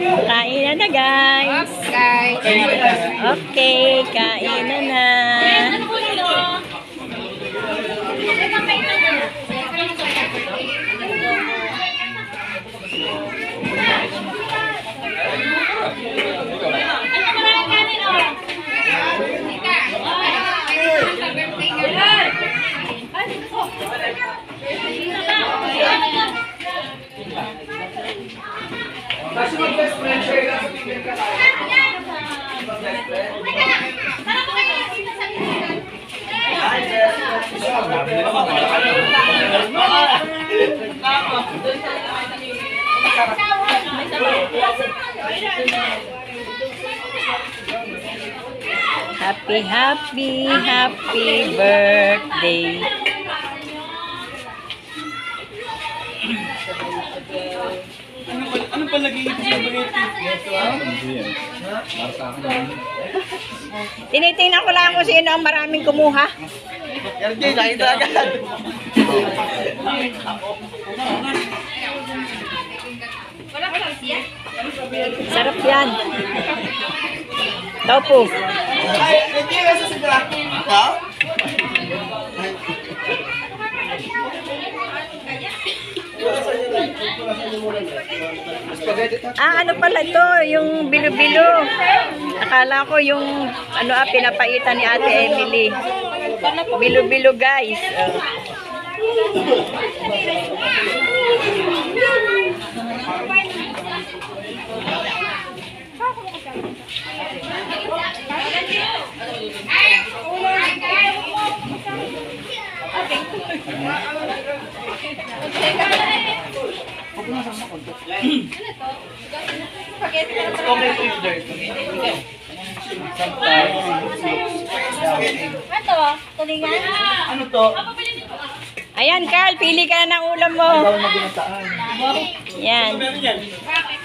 Kain na guys. Okay, kain na. Kasi mag-best friend share lang sa pipin ka tayo. Mag-best friend. Happy birthday. Ano pa nag-iipon sa Tinitingnan ko lang kung sino ang maraming kumuha. RJ, nakita agad. Sarap yan. Tofu. Ay, RJ, nasa sigla. Ha? Ano pala ito? Yung bilo-bilo. Akala ko yung pinapaitan ni Ate Emily. Bilo-bilo guys. Okay, please, Dirk. Tulingan? Ano to? Ayan, Carl, pili ka na ng ulam mo. Ikaw na ginataan. Yan.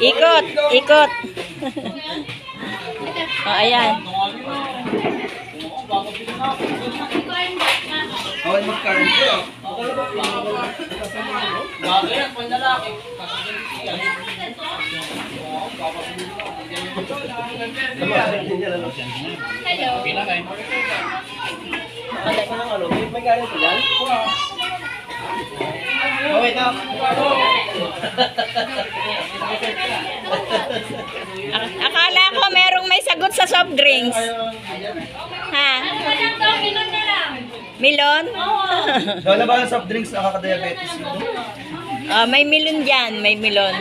Ikot, ikot. Ayan. Okay, mag-card. May galing ko dyan? Okay, ito. Akala ko merong may sagot sa soft drinks. Ha? Milon? Wala ba ng soft drinks nakaka-diabetes? May milon dyan, may milon.